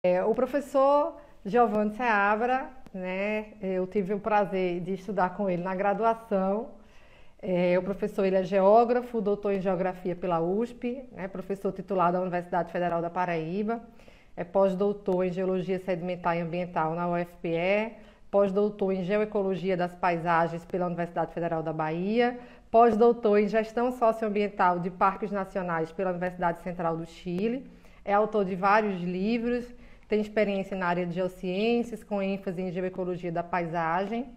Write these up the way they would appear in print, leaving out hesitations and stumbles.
O professor Giovanni Seabra, né, eu tive o prazer de estudar com ele na graduação. O professor ele é geógrafo, doutor em geografia pela USP, né, professor titular da Universidade Federal da Paraíba, é pós-doutor em geologia sedimentar e ambiental na UFPE, pós-doutor em geoecologia das paisagens pela Universidade Federal da Bahia, pós-doutor em gestão socioambiental de parques nacionais pela Universidade Central do Chile, é autor de vários livros, tem experiência na área de geociências, com ênfase em geoecologia da paisagem,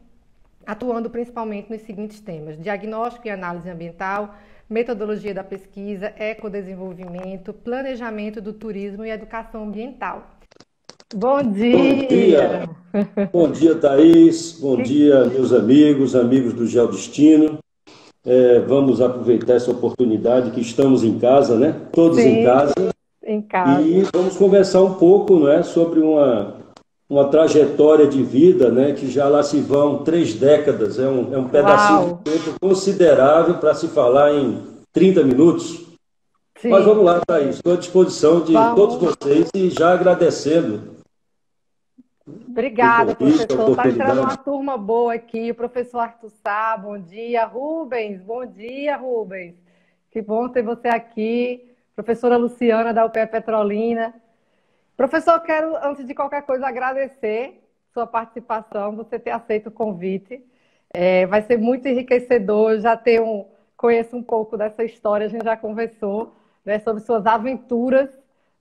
atuando principalmente nos seguintes temas: diagnóstico e análise ambiental, metodologia da pesquisa, ecodesenvolvimento, planejamento do turismo e educação ambiental. Bom Bom dia, dia! bom dia, Thaís. Bom dia, meus amigos, amigos do Geodestino. Vamos aproveitar essa oportunidade que estamos em casa, né? Todos em Sim, casa. em E casa. vamos conversar um pouco, não é, sobre uma trajetória de vida, né, que já lá se vão 3 décadas. É um pedacinho de Uau! tempo considerável para se falar em 30 minutos. Mas Sim, vamos lá, Thaís. Estou à disposição de todos vamos. vocês e já agradecendo o Obrigada, convite, a professor. Está entrando uma oportunidade. turma boa aqui. O professor Arthur Sá, bom dia. Rubens, bom dia, Rubens. Que bom ter você aqui. Professora Luciana, da UPE Petrolina. Professor, quero, antes de qualquer coisa, agradecer sua participação, você ter aceito o convite. Vai ser muito enriquecedor. Eu já conheço um pouco dessa história, a gente já conversou, né, sobre suas aventuras,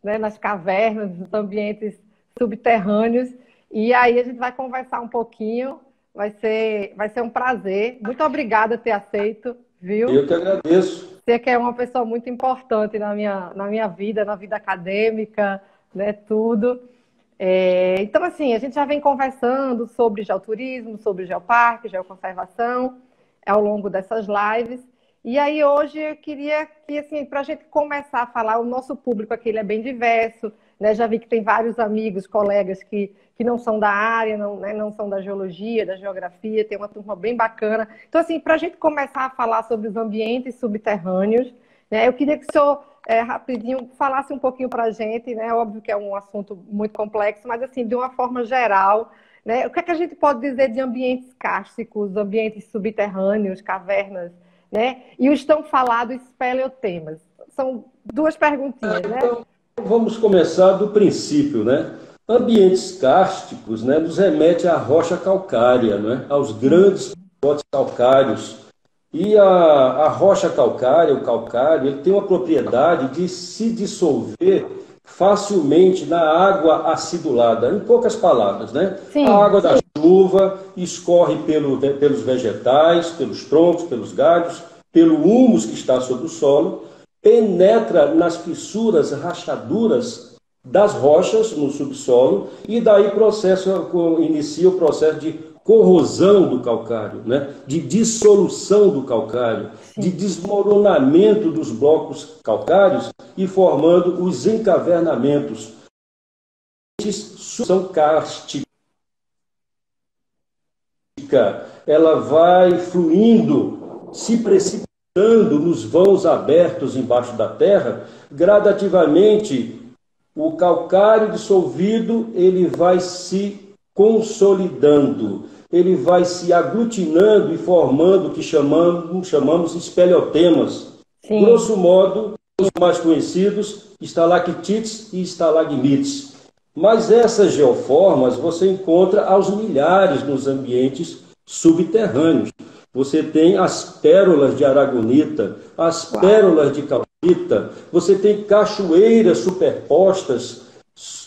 né, nas cavernas, nos ambientes subterrâneos. E aí a gente vai conversar um pouquinho. Vai ser um prazer. Muito obrigada por ter aceito, viu? Eu que agradeço. Você que é uma pessoa muito importante na minha vida, na vida acadêmica, né, tudo. Então, assim, a gente já vem conversando sobre geoturismo, sobre geoparque, geoconservação, ao longo dessas lives. E aí, hoje, eu queria que, assim, para a gente começar a falar, o nosso público aqui ele é bem diverso, né? Já vi que tem vários amigos, colegas que não são da área, não, né, não são da geologia, da geografia, tem uma turma bem bacana. Então, assim, para a gente começar a falar sobre os ambientes subterrâneos, né, eu queria que o senhor rapidinho, falasse um pouquinho para a gente, né? Óbvio que é um assunto muito complexo, mas assim, de uma forma geral, né? O que é que a gente pode dizer de ambientes cársticos, ambientes subterrâneos, cavernas, né? E os tão falados espeleotemas? São duas perguntinhas, né? Então, vamos começar do princípio, né? Ambientes kársticos, né, nos remete à rocha calcária, né, aos grandes potes calcários. E a rocha calcária, o calcário, ele tem uma propriedade de se dissolver facilmente na água acidulada. Em poucas palavras, né? A Sim, água da chuva escorre pelos vegetais, pelos troncos, pelos galhos, pelo humus que está sobre o solo, penetra nas fissuras, rachaduras das rochas no subsolo e daí inicia o processo de corrosão do calcário, né? De dissolução do calcário, de sim, desmoronamento dos blocos calcários e formando os encavernamentos. São cárstica, ela vai fluindo, se precipitando nos vãos abertos embaixo da terra, gradativamente o calcário dissolvido ele vai se consolidando, ele vai se aglutinando e formando o que chamamos espeleotemas. sim, Grosso modo, os mais conhecidos, estalactites e estalagmites. Mas essas geoformas você encontra aos milhares nos ambientes subterrâneos. Você tem as pérolas de aragonita, as uau, pérolas de calcita, você tem cachoeiras superpostas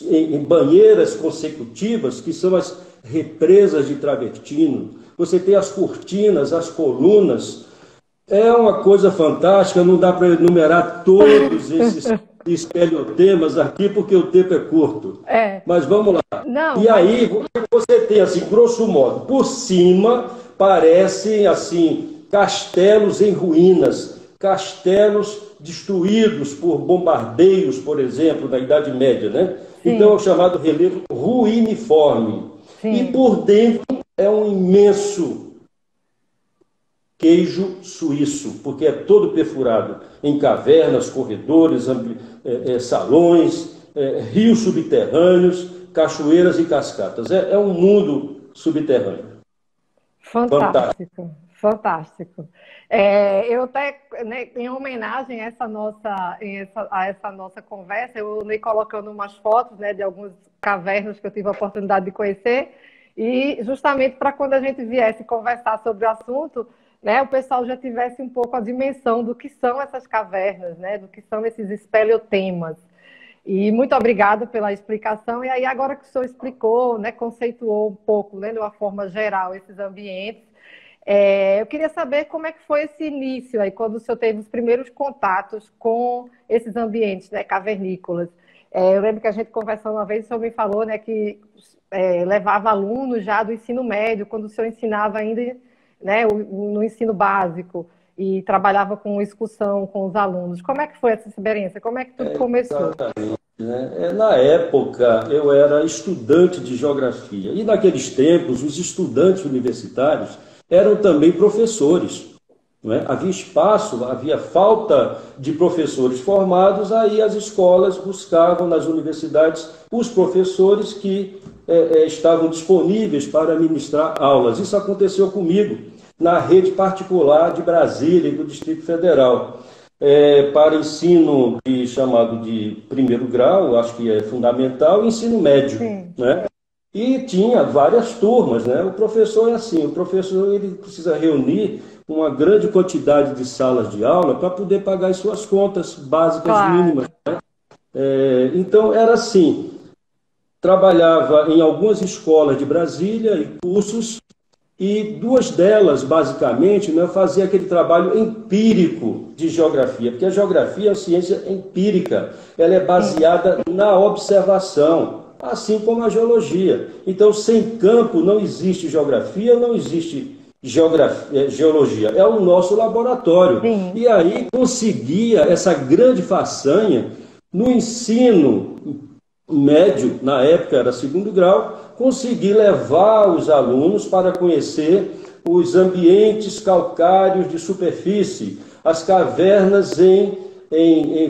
em banheiras consecutivas, que são as represas de travertino. Você tem as cortinas, as colunas. É uma coisa fantástica, não dá para enumerar todos esses espelhotemas aqui, porque o tempo é curto. é, Mas vamos lá. não, E mas aí você tem, assim, grosso modo, por cima, parecem, assim, castelos em ruínas, castelos destruídos por bombardeios, por exemplo, na Idade Média, né? Então é o sim, chamado relevo ruiniforme. E sim, por dentro é um imenso queijo suíço, porque é todo perfurado em cavernas, corredores, salões, rios subterrâneos, cachoeiras e cascatas. É um mundo subterrâneo. Fantástico, fantástico. Eu até, né, em homenagem a essa nossa conversa, eu andei colocando umas fotos, né, de algumas cavernas que eu tive a oportunidade de conhecer, e justamente para quando a gente viesse conversar sobre o assunto, né, o pessoal já tivesse um pouco a dimensão do que são essas cavernas, né, do que são esses espeleotemas. E muito obrigada pela explicação. E aí, agora que o senhor explicou, né, conceituou um pouco, né, de uma forma geral, esses ambientes, eu queria saber como é que foi esse início, aí, quando o senhor teve os primeiros contatos com esses ambientes, né, cavernícolas. Eu lembro que a gente conversando uma vez, o senhor me falou, né, que levava alunos já do ensino médio, quando o senhor ensinava ainda, né, no ensino básico, e trabalhava com excursão com os alunos. Como é que foi essa experiência? Como é que tudo começou? Exatamente, né? Na época, eu era estudante de geografia. E naqueles tempos, os estudantes universitários eram também professores. Não é? Havia espaço, havia falta de professores formados, aí as escolas buscavam nas universidades os professores que estavam disponíveis para ministrar aulas. Isso aconteceu comigo na rede particular de Brasília e do Distrito Federal, para ensino chamado de primeiro grau, acho que é fundamental, e ensino médio, né? E tinha várias turmas, né? O professor é assim, o professor ele precisa reunir uma grande quantidade de salas de aula para poder pagar as suas contas básicas mínimas, né? Então era assim, trabalhava em algumas escolas de Brasília e cursos, e duas delas, basicamente, né, fazia aquele trabalho empírico de geografia, porque a geografia é uma ciência empírica, ela é baseada na observação, assim como a geologia. Então, sem campo não existe geografia, não existe geologia. É o nosso laboratório. Sim. E aí conseguia essa grande façanha no ensino médio, na época era segundo grau, conseguir levar os alunos para conhecer os ambientes calcários de superfície, as cavernas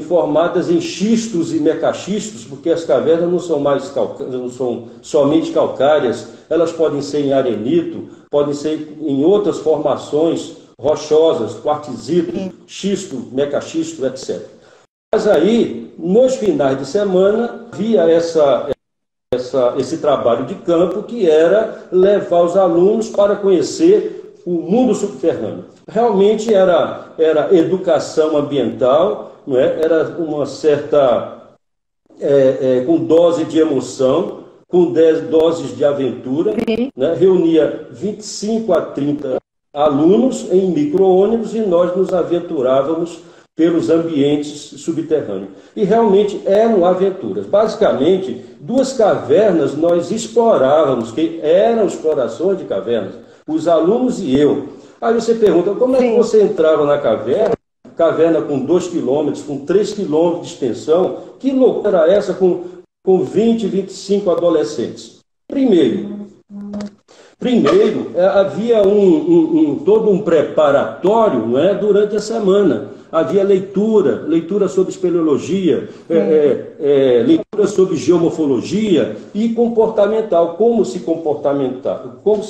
formadas em xistos e mecaxistos, porque as cavernas não são somente calcárias, elas podem ser em arenito, podem ser em outras formações rochosas, quartzito, xisto, mecaxisto, etc. Mas aí, nos finais de semana, havia esse trabalho de campo que era levar os alunos para conhecer o mundo subterrâneo. Realmente era educação ambiental, não é? Era uma certa, com dose de emoção, com doses de aventura, né? Reunia 25 a 30 alunos em micro-ônibus e nós nos aventurávamos pelos ambientes subterrâneos. E realmente eram aventuras. Basicamente, duas cavernas nós explorávamos, que eram explorações de cavernas, os alunos e eu. Aí você pergunta, como é que você entrava na caverna com 2 quilômetros, com 3 quilômetros de extensão? Que loucura era essa com 20, 25 adolescentes? Primeiro, havia todo um preparatório, não é, durante a semana. Havia leitura sobre espeleologia, leitura sobre geomorfologia e comportamental, como se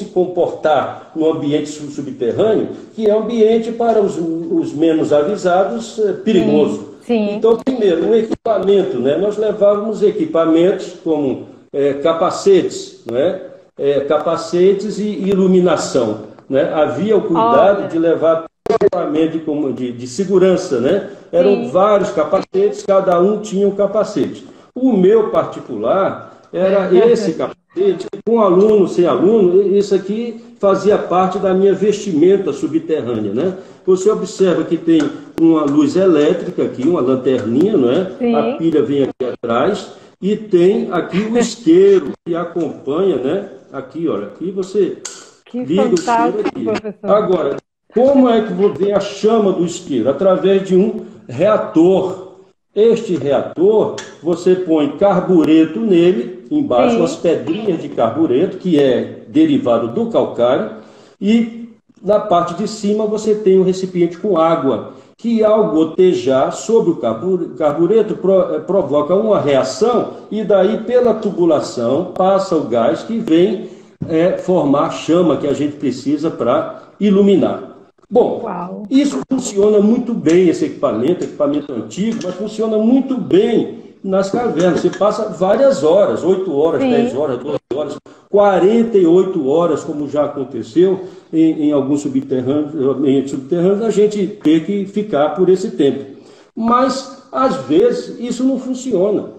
comportar no ambiente subterrâneo, que é um ambiente para os menos avisados perigoso. Sim. Então, primeiro, um equipamento, né? Nós levávamos equipamentos como capacetes, não é? Capacetes e iluminação, né? Havia o cuidado de levar equipamento de segurança, né? Eram vários capacetes, cada um tinha um capacete. O meu particular era esse capacete, com aluno, sem aluno, isso aqui fazia parte da minha vestimenta subterrânea, né? Você observa que tem uma luz elétrica aqui, uma lanterninha, não é? Sim. A pilha vem aqui atrás e tem aqui o isqueiro que acompanha, né? Aqui, olha, aqui você liga o isqueiro aqui. Professor. Agora, como é que vem a chama do isqueiro? Através de um reator. Este reator, você põe carbureto nele, embaixo umas pedrinhas de carbureto, que é derivado do calcário, e na parte de cima você tem um recipiente com água. que ao gotejar sobre o carbureto provoca uma reação e daí pela tubulação passa o gás que vem formar a chama que a gente precisa para iluminar. Bom, Uau. isso funciona muito bem, esse equipamento antigo, mas funciona muito bem nas cavernas. Você passa várias horas, 8 horas, Sim. 10 horas, 12 horas, 48 horas, como já aconteceu em alguns subterrâneos, a gente ter que ficar por esse tempo. Mas, às vezes, isso não funciona.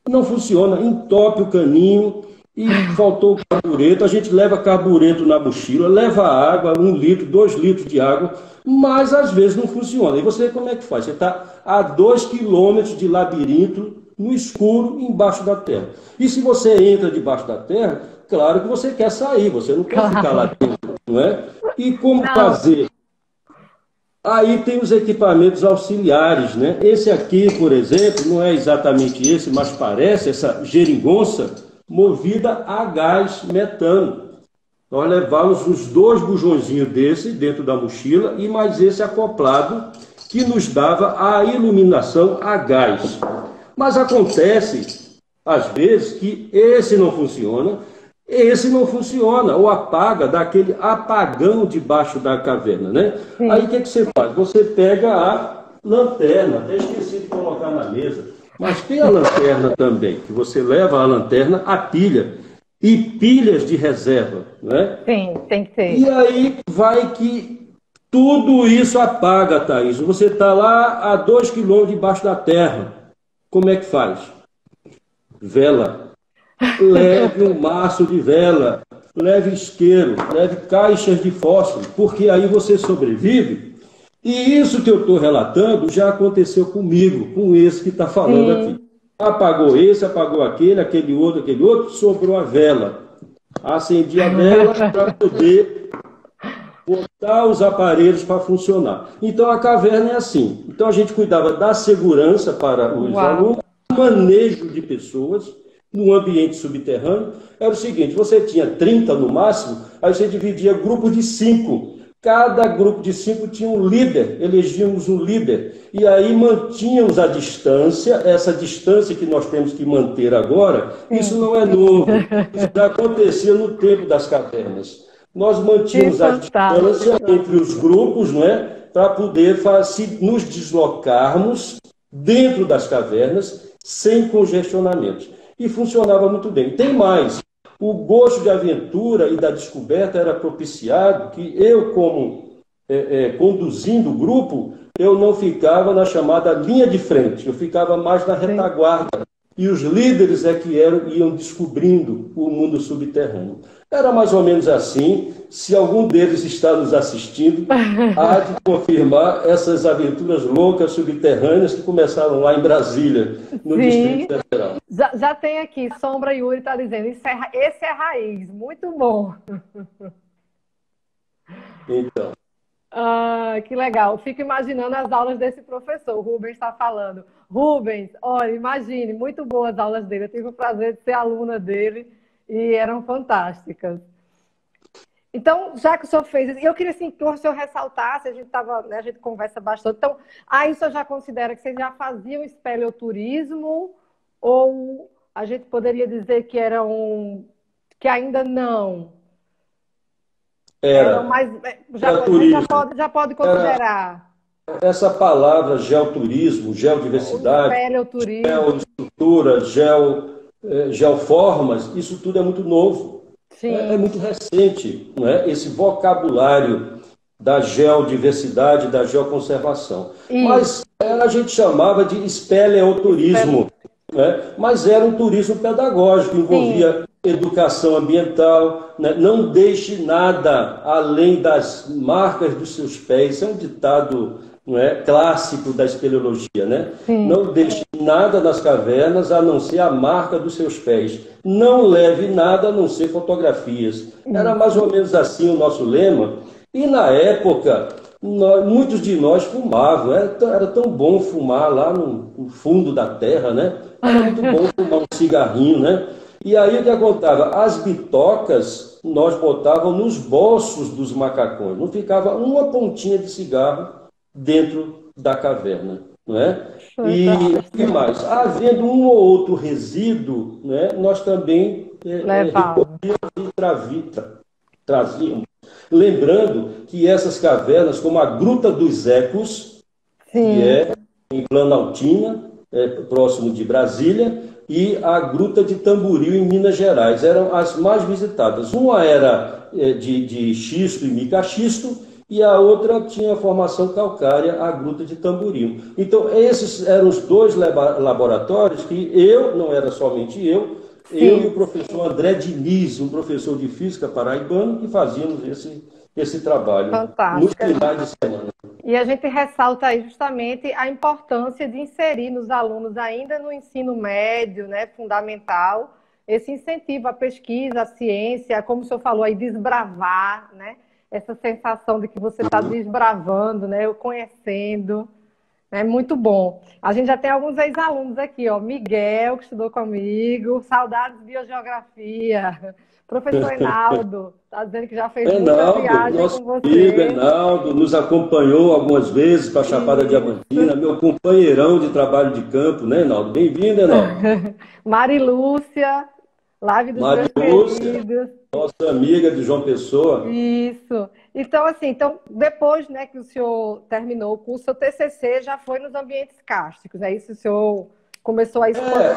Não funciona, entope o caninho e faltou o carbureto. A gente leva carbureto na mochila, leva água, 1 litro, 2 litros de água, mas às vezes não funciona. E você como é que faz? Você está a 2 quilômetros de labirinto, no escuro, embaixo da terra. E se você entra debaixo da terra, claro que você quer sair, você não quer ficar lá dentro, não é? E como fazer? Aí tem os equipamentos auxiliares, né? Esse aqui, por exemplo, não é exatamente esse, mas parece essa geringonça movida a gás metano. Nós levamos os 2 bujõezinhos desse dentro da mochila e mais esse acoplado que nos dava a iluminação a gás. Mas acontece, às vezes, que esse não funciona, ou apaga, dá aquele apagão debaixo da caverna, né? Sim. Aí o que você faz? Você pega a lanterna, até esqueci de colocar na mesa, mas tem a lanterna também, que você leva a lanterna, a pilha, e pilhas de reserva, né? Sim, tem que ter. E aí vai que tudo isso apaga, Thaís. Você está lá a 2 quilômetros debaixo da terra. Como é que faz? Vela. Leve um maço de vela, leve isqueiro, leve caixas de fósforo, porque aí você sobrevive. E isso que eu estou relatando já aconteceu comigo, com esse que está falando aqui. Apagou esse, apagou aquele outro, sobrou a vela. Acendi a vela para poder botar os aparelhos para funcionar. Então a caverna é assim. Então a gente cuidava da segurança para os alunos, manejo de pessoas no ambiente subterrâneo. Era o seguinte, você tinha 30 no máximo, aí você dividia grupos de 5. Cada grupo de 5 tinha um líder, elegíamos um líder. E aí mantínhamos a distância, essa distância que nós temos que manter agora, isso não é novo. Isso já acontecia no tempo das cavernas. Nós mantínhamos a distância entre os grupos, não é? Para poder nos deslocarmos dentro das cavernas sem congestionamentos. E funcionava muito bem. Tem mais. O gosto de aventura e da descoberta era propiciado que eu, como conduzindo o grupo, eu não ficava na chamada linha de frente, eu ficava mais na retaguarda. E os líderes é que iam descobrindo o mundo subterrâneo. Era mais ou menos assim. Se algum deles está nos assistindo, há de confirmar essas aventuras loucas subterrâneas que começaram lá em Brasília, no Distrito Federal. Já tem aqui, Sombra Yuri está dizendo, esse é raiz, muito bom. Então. Ah, que legal. Fico imaginando as aulas desse professor. O Rubens está falando. Rubens, olha, imagine, muito boas as aulas dele. Eu tive o prazer de ser aluna dele e eram fantásticas. Então, já que o senhor fez isso, eu queria assim, que o senhor ressaltasse, a gente conversa bastante. Então, aí o senhor já considera que vocês já faziam espeleoturismo ou a gente poderia dizer que que ainda não? Era mais, já pode considerar. Essa palavra geoturismo, geodiversidade, geoestrutura, geoformas, isso tudo é muito novo. É muito recente, não é? Esse vocabulário da geodiversidade, da geoconservação. Mas a gente chamava de espeleoturismo, né? Mas era um turismo pedagógico, envolvia educação ambiental, né? Não deixe nada além das marcas dos seus pés. Isso é um ditado, não é, clássico da espeleologia, né? Não deixe nada nas cavernas a não ser a marca dos seus pés. Não leve nada a não ser fotografias. Era mais ou menos assim o nosso lema. E na época, muitos de nós fumavam. Era tão bom fumar lá no fundo da terra, né? Era muito bom fumar um cigarrinho, né? E aí o que acontecava? As bitocas nós botávamos nos bolsos dos macacões. Não ficava uma pontinha de cigarro dentro da caverna, não é? E o que Fantástico. mais? Havendo um ou outro resíduo, né, nós também Levava. trazíamos. Lembrando que essas cavernas, como a Gruta dos Ecos, que Sim. é em Planaltina, próximo de Brasília, e a Gruta de Tamboril, em Minas Gerais. Eram as mais visitadas. Uma era de xisto e micaxisto, e a outra tinha formação calcária, a Gruta de Tamboril. Então, esses eram os dois laboratórios que eu, não era somente eu e o Sim. professor André Diniz, um professor de física paraibano, que fazíamos esse trabalho nos Fantástica. finais de semana. E a gente ressalta aí justamente a importância de inserir nos alunos, ainda no ensino médio, né, fundamental, esse incentivo à pesquisa, à ciência, como o senhor falou aí, desbravar, né, essa sensação de que você está desbravando, né, eu conhecendo. É muito bom. A gente já tem alguns ex-alunos aqui, ó. Miguel, que estudou comigo, saudades de biogeografia. Professor Enaldo, está dizendo que já fez muita Enaldo, viagem nosso com amigo você. Enaldo, nos acompanhou algumas vezes para a Chapada Isso. Diamantina, meu companheirão de trabalho de campo, né, Enaldo? Bem-vindo, Enaldo. Mari Lúcia, live dos meus Marilúcia, queridos. nossa amiga de João Pessoa. Isso. Então, assim, então, depois, né, que o senhor terminou o curso, seu TCC já foi nos ambientes cársticos, é isso? O senhor começou a expandir.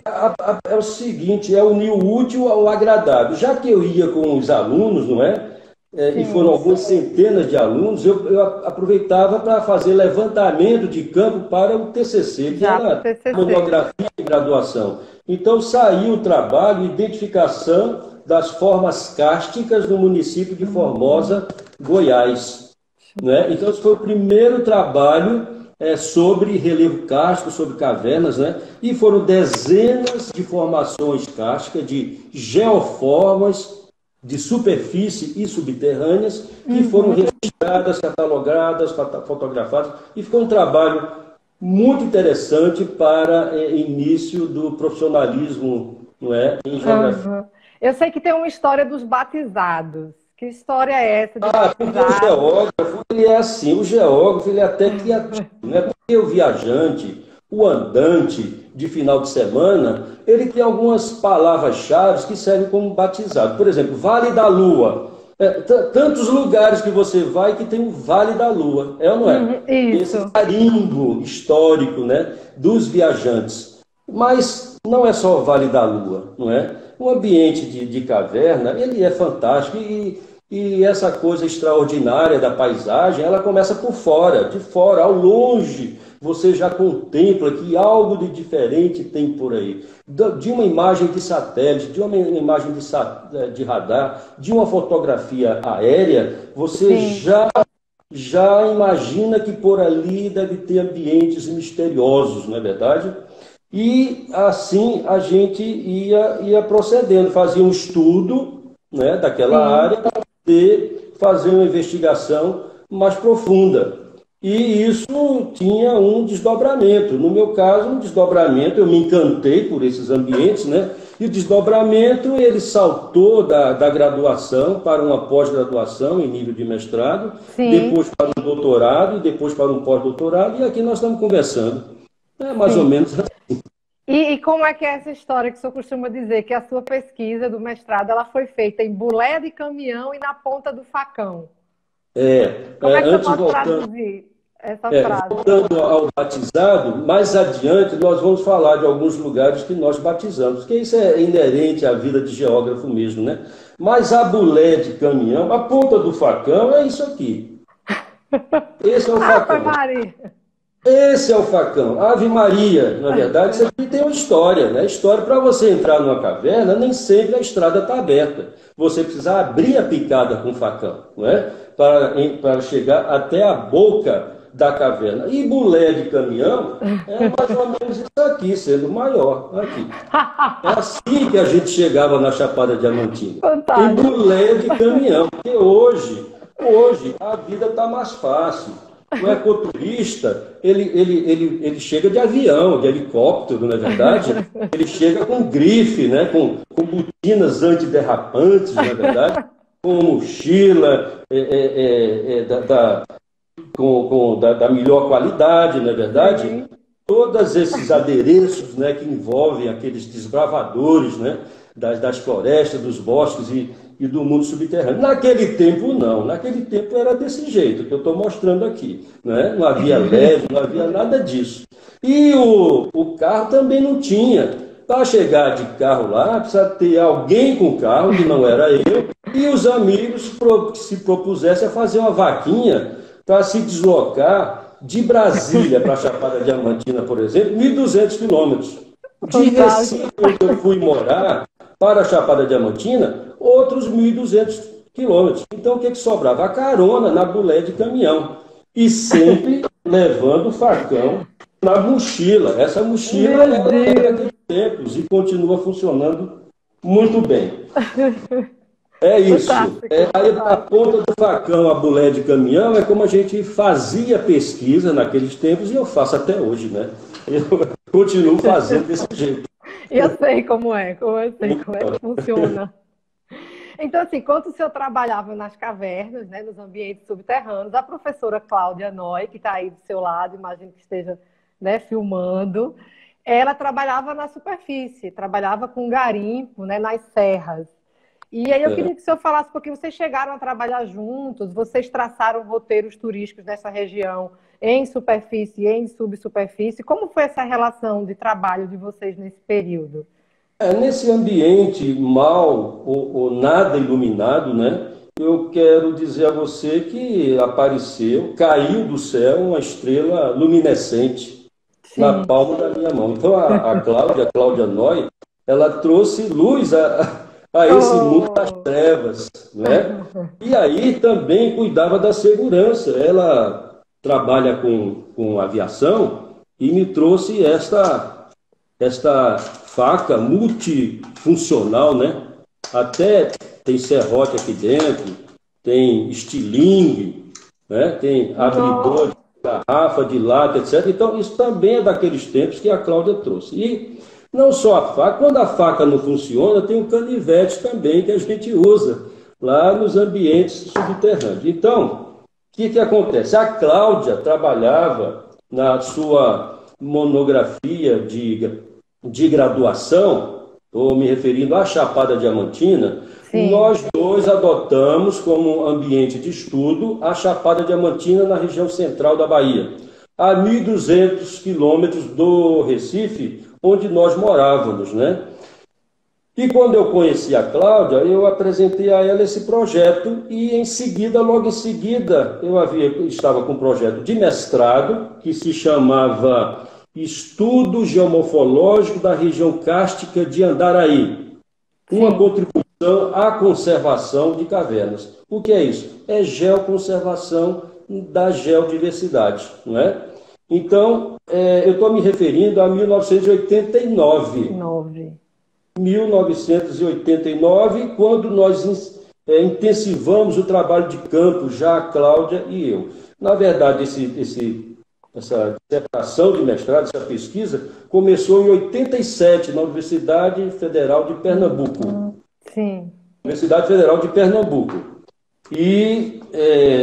É o seguinte, é unir o útil ao agradável. Já que eu ia com os alunos, não é? E foram Sim, algumas centenas de alunos, eu aproveitava para fazer levantamento de campo para o TCC, que já para o era TCC. monografia de graduação. Então saiu o trabalho, identificação das formas cársticas no município de Formosa, Goiás, né? Então, esse foi o primeiro trabalho sobre relevo kárstico, sobre cavernas, né? E foram dezenas de formações kársticas, de geoformas, de superfície e subterrâneas, que foram Uhum. registradas, catalogadas, fotografadas, e ficou um trabalho muito interessante para início do profissionalismo, não é, em geografia. Aham. Eu sei que tem uma história dos batizados. Que história é essa de Porque o batizado? geógrafo, ele é assim, o geógrafo, ele é até criativo, né? Porque o viajante, o andante de final de semana, ele tem algumas palavras-chave que servem como batizado. Por exemplo, Vale da Lua. Tantos lugares que você vai que tem o Vale da Lua, é ou não é? Uhum, Esse isso. carimbo histórico, né, dos viajantes. Mas não é só o Vale da Lua, não é? O ambiente de caverna, ele é fantástico e essa coisa extraordinária da paisagem, ela começa por fora, de fora, ao longe, você já contempla que algo de diferente tem por aí. De uma imagem de satélite, de uma imagem de radar, de uma fotografia aérea, você Sim. já imagina que por ali deve ter ambientes misteriosos, não é verdade? E assim a gente ia procedendo, fazia um estudo, né, daquela Sim. área para poder fazer uma investigação mais profunda. E isso tinha um desdobramento. No meu caso, um desdobramento, eu me encantei por esses ambientes, né? E o desdobramento, ele saltou da graduação para uma pós-graduação em nível de mestrado, Sim. depois para um doutorado, e depois para um pós-doutorado, e aqui nós estamos conversando. É mais ou Sim. menos. E como é que é essa história que o senhor costuma dizer que a sua pesquisa do mestrado ela foi feita em boleia de caminhão e na ponta do facão? Como é que você Antes pode voltando, traduzir essa frase? voltando ao batizado, mais adiante nós vamos falar de alguns lugares que nós batizamos, porque isso é inerente à vida de geógrafo mesmo, né? Mas a bulé de caminhão, a ponta do facão é isso aqui. Esse é o Ave facão. Maria! Esse é o facão. Ave Maria, na verdade, isso aqui tem uma história, né? História para você entrar numa caverna, nem sempre a estrada está aberta. Você precisa abrir a picada com o facão, não é? Para chegar até a boca da caverna. E bulé de caminhão é mais ou menos isso aqui, sendo maior. Aqui. É assim que a gente chegava na Chapada Diamantina. Em Fantástico. bulé de caminhão. Porque hoje a vida está mais fácil. O ecoturista, ele chega de avião, de helicóptero, não é verdade? Ele chega com grife, né? com botinas antiderrapantes, não é verdade? Com mochila da melhor qualidade, não é verdade? Sim. Todos esses adereços, né, que envolvem aqueles desbravadores, né, das florestas, dos bosques e do mundo subterrâneo. Naquele tempo, não. Naquele tempo era desse jeito que eu estou mostrando aqui. Né? Não havia LED, não havia nada disso. E o carro também não tinha. Para chegar de carro lá, precisa ter alguém com carro, que não era eu, e os amigos se propusessem a fazer uma vaquinha para se deslocar de Brasília para a Chapada Diamantina, por exemplo, 1.200 quilômetros. De Recife, onde eu fui morar, para a Chapada Diamantina, outros 1.200 quilômetros. Então, o que sobrava? A carona na bulé de caminhão. E sempre levando o facão na mochila. Essa mochila era daqueles tempos e continua funcionando muito bem. É isso. Aí, a ponta do facão, a bulé de caminhão, é como a gente fazia pesquisa naqueles tempos e eu faço até hoje, né? Eu continuo fazendo desse jeito. Eu sei como é, eu sei como é que funciona. Então, assim, enquanto o senhor trabalhava nas cavernas, né, nos ambientes subterrâneos, a professora Cláudia Noy, que está aí do seu lado, imagino que esteja, né, filmando, ela trabalhava na superfície, trabalhava com garimpo, né, nas serras. E aí eu queria que o senhor falasse, porque vocês chegaram a trabalhar juntos, vocês traçaram roteiros turísticos nessa região, em superfície e em subsuperfície. Como foi essa relação de trabalho de vocês nesse período? Nesse ambiente mal ou nada iluminado, né? Eu quero dizer a você que apareceu, caiu do céu uma estrela luminescente na palma da minha mão. Então a Cláudia Noy, ela trouxe luz a esse mundo das trevas, né? E aí também cuidava da segurança. Ela trabalha com aviação e me trouxe esta faca multifuncional, né? Até tem serrote aqui dentro, tem estilingue, né? Tem abridor de garrafa, de lata, etc. Então, isso também é daqueles tempos que a Cláudia trouxe. E não só a faca, quando a faca não funciona, tem o canivete também que a gente usa lá nos ambientes subterrâneos. Então, o que acontece? A Cláudia trabalhava na sua monografia de graduação, estou me referindo à Chapada Diamantina. Sim. Nós dois adotamos como ambiente de estudo a Chapada Diamantina na região central da Bahia, a 1.200 quilômetros do Recife, onde nós morávamos, né? E quando eu conheci a Cláudia, eu apresentei a ela esse projeto e em seguida, logo em seguida, estava com um projeto de mestrado que se chamava Estudo Geomorfológico da Região Kárstica de Andaraí. Uma contribuição à conservação de cavernas. O que é isso? É geoconservação da geodiversidade, não é? Então, eu estou me referindo a 1989. 1989, quando nós intensivamos o trabalho de campo, já a Cláudia e eu. Na verdade, essa dissertação de mestrado, essa pesquisa, começou em 87, na Universidade Federal de Pernambuco. Sim. Universidade Federal de Pernambuco. E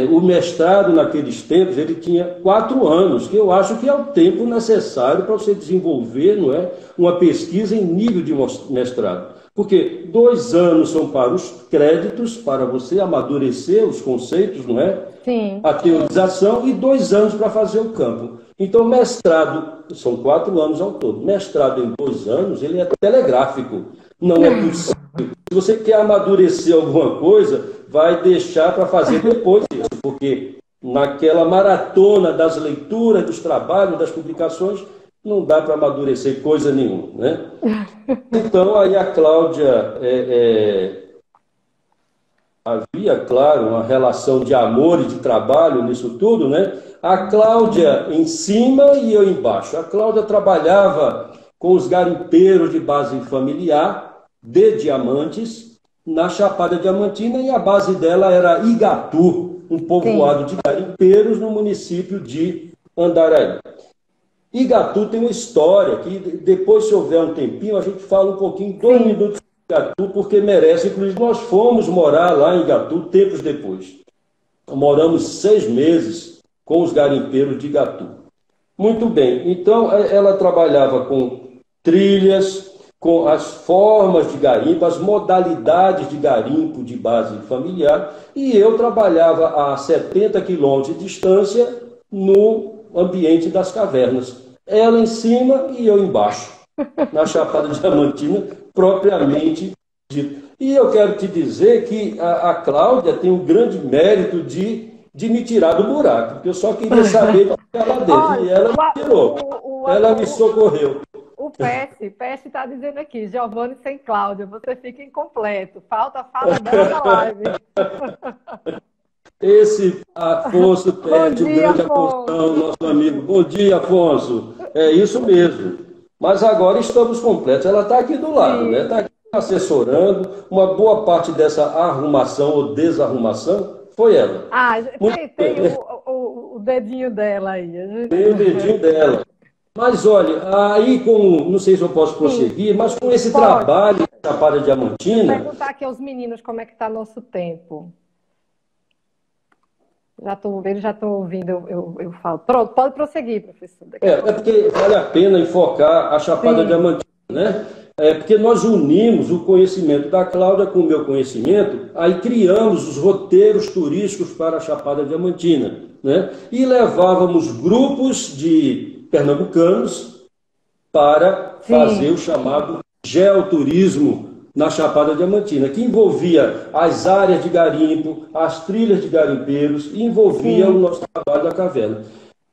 o mestrado, naqueles tempos, ele tinha 4 anos, que eu acho que é o tempo necessário para você desenvolver, não é, uma pesquisa em nível de mestrado. Porque 2 anos são para os créditos, para você amadurecer os conceitos, não é? Sim. A teorização, e 2 anos para fazer o campo. Então, mestrado, são 4 anos ao todo. Mestrado em 2 anos, ele é telegráfico. Não é possível. Se você quer amadurecer alguma coisa, vai deixar para fazer depois isso, porque naquela maratona das leituras, dos trabalhos, das publicações, não dá para amadurecer coisa nenhuma, né? Então, aí a Cláudia, havia, claro, uma relação de amor e de trabalho nisso tudo, né? A Cláudia em cima e eu embaixo. A Cláudia trabalhava com os garimpeiros de base familiar, de diamantes, na Chapada Diamantina, e a base dela era Igatu, um povoado de garimpeiros no município de Andaraí. Igatu tem uma história que depois, se houver um tempinho, a gente fala um pouquinho, 2 minutos de Igatu, porque merece. Inclusive, nós fomos morar lá em Igatu tempos depois. Moramos 6 meses com os garimpeiros de Igatu. Muito bem, então ela trabalhava com trilhas, com as formas de garimpo, as modalidades de garimpo de base familiar, e eu trabalhava a 70 quilômetros de distância no ambiente das cavernas. Ela em cima e eu embaixo, na Chapada Diamantina, propriamente dito. E eu quero te dizer que a Cláudia tem um grande mérito de me tirar do buraco, porque eu só queria saber o que era lá dentro. Olha, e ela me tirou, ela me socorreu. O Peste está dizendo aqui, Giovanni sem Cláudia, você fica incompleto. Falta a fala dela na live. Esse Afonso Peste, o grande Afonso, nosso amigo. Bom dia, Afonso. É isso mesmo. Mas agora estamos completos. Ela está aqui do lado, né? Está aqui assessorando. Uma boa parte dessa arrumação ou desarrumação foi ela. Ah, tem o dedinho dela aí. Tem o dedinho dela. Mas olha, aí não sei se eu posso prosseguir, mas com esse trabalho da Chapada Diamantina... Vou perguntar aqui aos meninos como é que está nosso tempo. Eles já estão ouvindo, eu falo. Pronto, pode prosseguir, professor. É porque vale a pena enfocar a Chapada Diamantina, né? Porque nós unimos o conhecimento da Cláudia com o meu conhecimento, aí criamos os roteiros turísticos para a Chapada Diamantina, né? E levávamos grupos de pernambucanos para fazer o chamado geoturismo na Chapada Diamantina, que envolvia as áreas de garimpo, as trilhas de garimpeiros, e envolvia o nosso trabalho da caverna.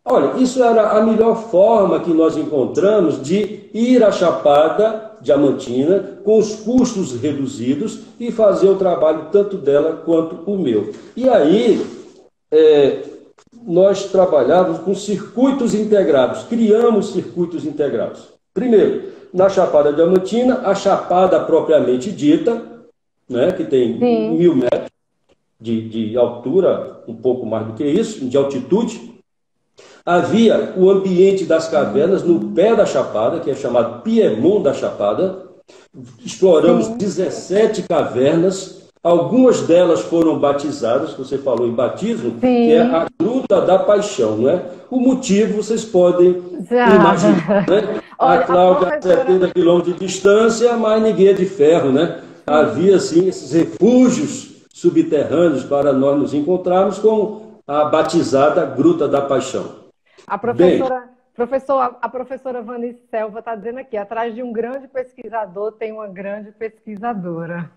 Olha, isso era a melhor forma que nós encontramos de ir à Chapada Diamantina com os custos reduzidos e fazer o trabalho tanto dela quanto o meu. E aí, nós trabalhávamos com circuitos integrados, criamos circuitos integrados. Primeiro, na Chapada Diamantina, a Chapada propriamente dita, né, que tem 1.000 metros de altura, um pouco mais do que isso, de altitude. Havia o ambiente das cavernas no pé da Chapada, que é chamado Piemont da Chapada. Exploramos 17 cavernas. Algumas delas foram batizadas, você falou em batismo, que é a Gruta da Paixão, né? O motivo vocês podem imaginar, né? A Cláudia a 70 quilômetros de distância, mas ninguém é de ferro, né? Havia, assim, esses refúgios subterrâneos para nós nos encontrarmos com a batizada Gruta da Paixão. A professora Vanice Selva está dizendo aqui, atrás de um grande pesquisador tem uma grande pesquisadora.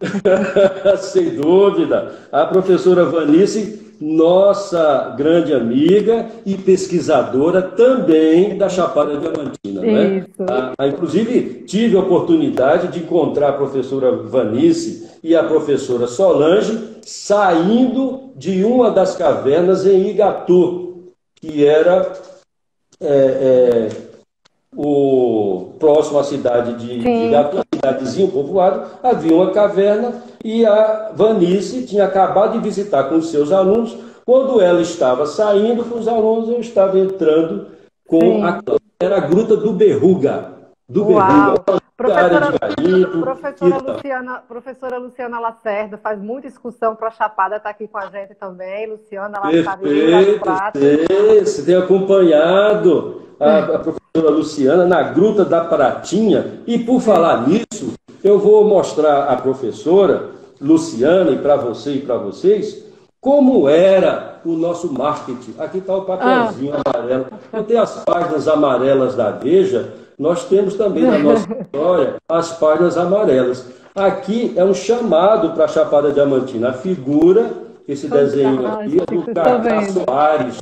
Sem dúvida. A professora Vanice, nossa grande amiga e pesquisadora também da Chapada Diamantina. Isso. Né? Inclusive, tive a oportunidade de encontrar a professora Vanice e a professora Solange saindo de uma das cavernas em Igatu, que era... o próximo à cidade de Igatu, uma cidadezinha, um povoado, havia uma caverna e a Vanice tinha acabado de visitar com os seus alunos. Quando ela estava saindo com os alunos, eu estava entrando com era a Gruta do Berruga. Do Berruga. Professora Luciana Lacerda faz muita excursão para a Chapada, está aqui com a gente também. Luciana, ela está ali. Você tem acompanhado a professora Luciana na Gruta da Pratinha. E por falar nisso, eu vou mostrar à professora Luciana e para você e para vocês como era o nosso marketing. Aqui está o papelzinho amarelo. Eu tenho as páginas amarelas da Veja. Nós temos também na nossa história as páginas amarelas. Aqui é um chamado para a Chapada Diamantina. A figura, esse desenho aqui, é do Cacá Soares,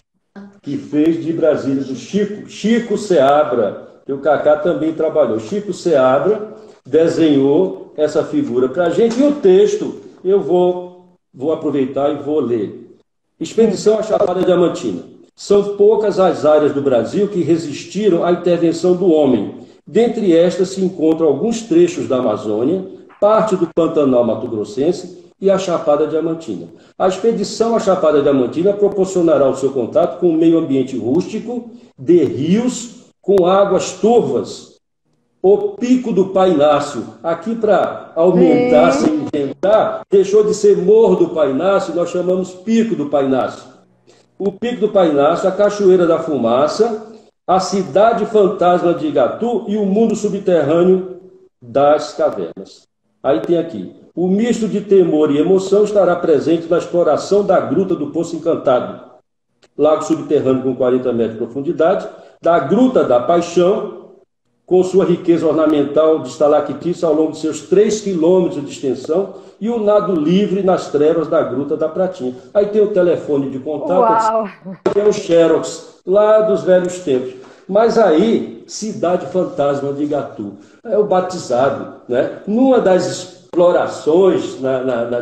que fez de Brasília, do Chico Seabra, que o Cacá também trabalhou. Chico Seabra desenhou essa figura para a gente. E o texto, eu vou aproveitar e vou ler. Expedição à Chapada Diamantina. São poucas as áreas do Brasil que resistiram à intervenção do homem. Dentre estas se encontram alguns trechos da Amazônia, parte do Pantanal Mato-Grossense e a Chapada Diamantina. A expedição à Chapada Diamantina proporcionará o seu contato com o meio ambiente rústico, de rios com águas turvas. O Pico do Painácio, aqui para aumentar, sem inventar, deixou de ser Morro do Painácio, nós chamamos Pico do Painácio. o Pico do Painácio, a Cachoeira da Fumaça, a Cidade Fantasma de Igatu e o Mundo Subterrâneo das Cavernas. Aí tem aqui, o misto de temor e emoção estará presente na exploração da Gruta do Poço Encantado, lago subterrâneo com 40 metros de profundidade, da Gruta da Paixão, com sua riqueza ornamental de estalactites ao longo de seus 3 quilômetros de extensão, e o nado livre nas trevas da Gruta da Pratinha. Aí tem o telefone de contato, que é o Xerox, lá dos velhos tempos. Mas aí, Cidade Fantasma de Igatu, é o batizado, né? Numa das explorações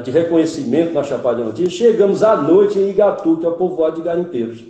de reconhecimento na Chapada Diamantina, chegamos à noite em Igatu, que é o povoado de garimpeiros.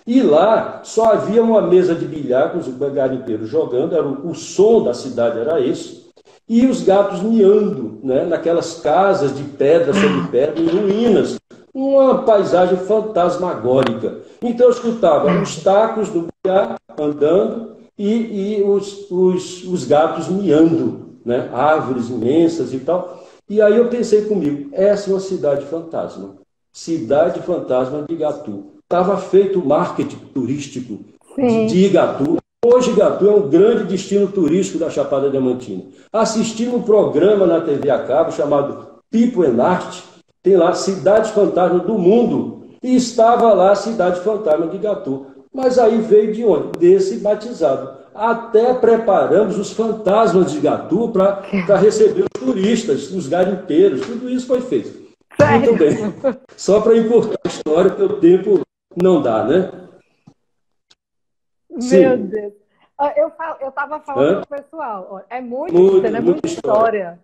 E lá só havia uma mesa de bilhar com os garimpeiros jogando, o som da cidade era esse, e os gatos miando, né, naquelas casas de pedra sobre pedra, em ruínas, uma paisagem fantasmagórica. Então eu escutava os tacos do bilhar andando e os gatos miando, né, árvores imensas e tal. E aí eu pensei comigo, essa é uma cidade fantasma, Cidade Fantasma de Igatu. Estava feito o marketing turístico de Igatu. Hoje, Igatu é um grande destino turístico da Chapada Diamantina. Assistindo um programa na TV a cabo chamado People and Art, tem lá Cidades Fantasmas do Mundo, e estava lá a Cidade Fantasma de Igatu. Mas aí veio de onde? Desse batizado. Até preparamos os fantasmas de Igatu para receber os turistas, os garimpeiros, tudo isso foi feito. Sério? Muito bem. Só para encurtar a história, porque o tempo não dá, né? Meu Deus. Eu estava falando para o pessoal, é muita história.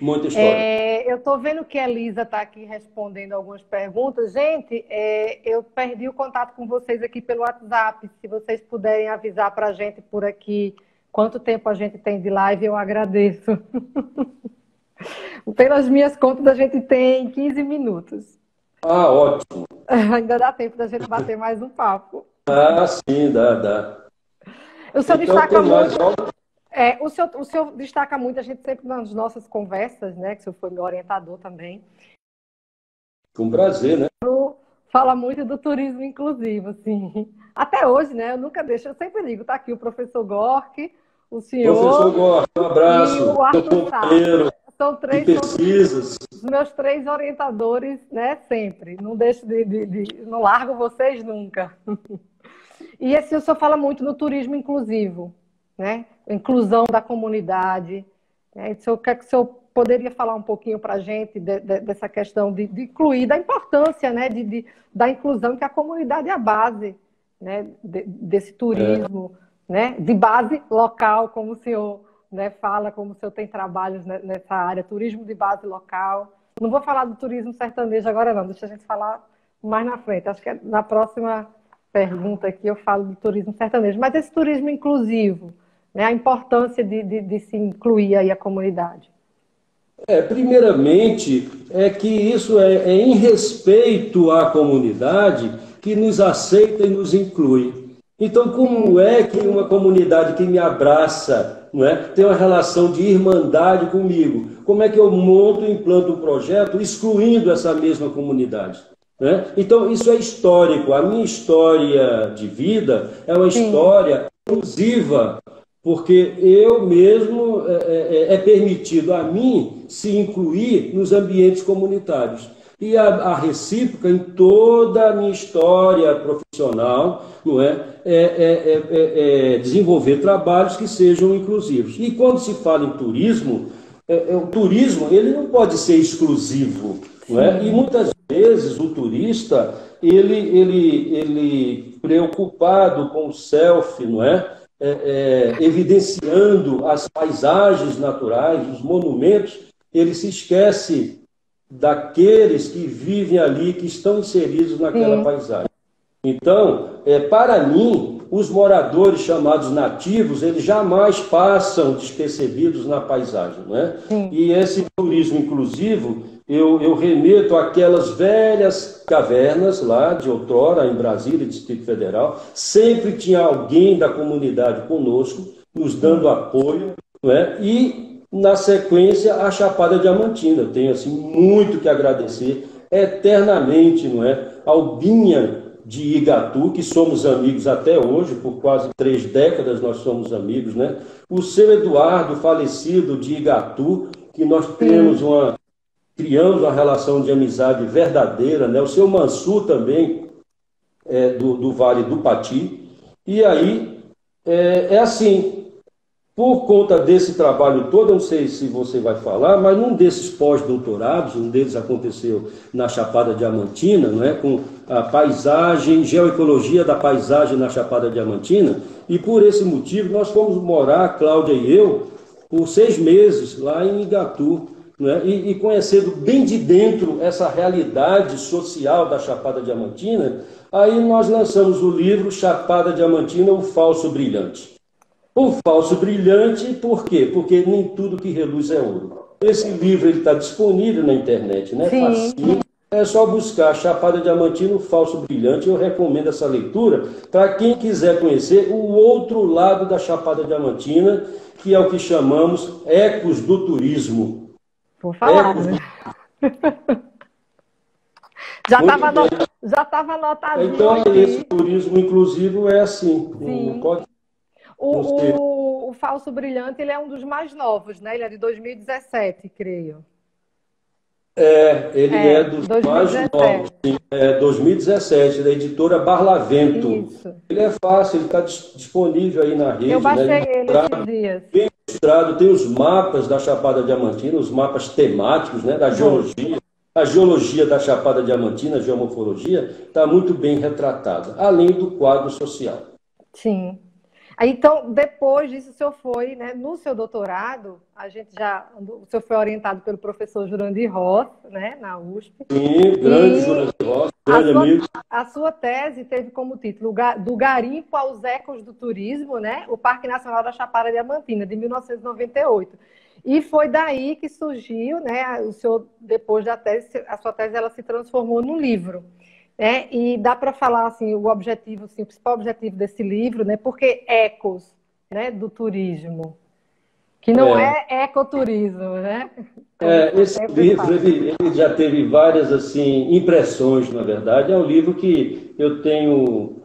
Muita história. Eu estou vendo que a Elisa está aqui respondendo algumas perguntas. Gente, eu perdi o contato com vocês aqui pelo WhatsApp. Se vocês puderem avisar para a gente por aqui quanto tempo a gente tem de live, eu agradeço. Pelas minhas contas, a gente tem 15 minutos. Ah, ótimo. Ainda dá tempo da gente bater mais um papo. Ah, sim, dá. O senhor destaca muito. O senhor destaca muito, a gente sempre nas nossas conversas, né? Que o senhor foi meu orientador também. Com prazer, né? Fala muito do turismo inclusivo, assim. Até hoje, né? Eu nunca deixo, eu sempre digo, tá aqui o professor Gork, o senhor. Professor Gork, um abraço. E o Arthur Sá. São três pesquisas. Os meus 3 orientadores, né? Sempre. Não deixo não largo vocês nunca. E assim, o senhor fala muito no turismo inclusivo, né? Inclusão da comunidade. Né? O que é que o senhor poderia falar um pouquinho para a gente dessa questão de incluir, da importância, né? Da inclusão, que a comunidade é a base, né? Desse turismo, né? De base local, como o senhor, né, fala, como o senhor tem trabalhos nessa área, turismo de base local. Não vou falar do turismo sertanejo agora, não, deixa a gente falar mais na frente. Acho que na próxima pergunta aqui eu falo do turismo sertanejo. Mas esse turismo inclusivo, né, a importância de se incluir aí a comunidade. Primeiramente, é que isso é em respeito à comunidade que nos aceita e nos inclui. Então, como é que uma comunidade que me abraça, não é, tem uma relação de irmandade comigo? Como é que eu monto e implanto um projeto excluindo essa mesma comunidade? Né? Então, isso é histórico. A minha história de vida é uma história inclusiva, porque eu mesmo é permitido a mim se incluir nos ambientes comunitários. E a recíproca em toda a minha história profissional, não desenvolver trabalhos que sejam inclusivos. E quando se fala em turismo, o turismo ele não pode ser exclusivo, não é? E muitas vezes o turista ele preocupado com o selfie, não é? Evidenciando as paisagens naturais, os monumentos, ele se esquece daqueles que vivem ali, que estão inseridos naquela paisagem. Então, para mim, os moradores chamados nativos, eles jamais passam despercebidos na paisagem, não é? E esse turismo inclusivo, eu remeto àquelas velhas cavernas lá de outrora, em Brasília, Distrito Federal, sempre tinha alguém da comunidade conosco, nos dando apoio, não é? E na sequência, a Chapada Diamantina. Eu tenho assim, muito que agradecer eternamente, não é? Ao Binha de Igatu, que somos amigos até hoje, por quase 3 décadas nós somos amigos, né? O seu Eduardo, falecido de Igatu, que nós criamos uma relação de amizade verdadeira, né? O seu Mansur também, do Vale do Pati. E aí, assim, por conta desse trabalho todo, eu não sei se você vai falar, mas num desses pós-doutorados, um deles aconteceu na Chapada Diamantina, não é? Com a paisagem, geoecologia da paisagem na Chapada Diamantina, e por esse motivo nós fomos morar, a Cláudia e eu, por 6 meses lá em Igatu, não é? E conhecendo bem de dentro essa realidade social da Chapada Diamantina, aí nós lançamos o livro Chapada Diamantina, o Falso Brilhante. O falso brilhante, por quê? Porque nem tudo que reluz é ouro. Esse livro está disponível na internet, né? Facinho. É só buscar Chapada Diamantina, o falso brilhante. Eu recomendo essa leitura para quem quiser conhecer o outro lado da Chapada Diamantina, que é o que chamamos ecos do turismo. Vou falar, né? Já estava anotadinho. Então, esse turismo inclusivo é assim. Não pode... O Falso Brilhante, ele é um dos mais novos, né? Ele é de 2017, creio. Ele é dos 2017. Mais novos, sim. 2017, da editora Barlavento. Isso. Ele é fácil, ele está disponível aí na rede. Eu baixei ele esses dias. Bem ilustrado, tem os mapas da Chapada Diamantina, os mapas temáticos, né, da geologia. A geologia da Chapada Diamantina, a geomorfologia, está muito bem retratada, além do quadro social. Sim. Então, depois disso, o senhor foi, né, no seu doutorado, o senhor foi orientado pelo professor Jurandir Ross, né, na USP. Sim, grande Jurandir Ross, grande amigo. A sua tese teve como título Do Garimpo aos Ecos do Turismo, né, o Parque Nacional da Chapada Diamantina, de 1998. E foi daí que surgiu, né, o senhor, depois da tese, a sua tese ela se transformou num livro. E dá para falar assim, o objetivo, assim, o principal objetivo desse livro, né? Porque ecos, né, do turismo, que não é ecoturismo, né? Esse livro ele já teve várias assim impressões, na verdade. É um livro que eu tenho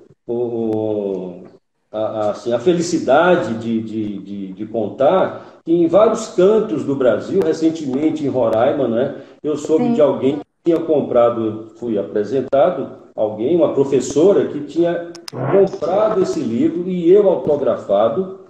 a felicidade de contar que em vários cantos do Brasil, recentemente em Roraima, né? Eu soube de alguém tinha comprado, fui apresentado alguém, uma professora que tinha comprado esse livro e eu autografado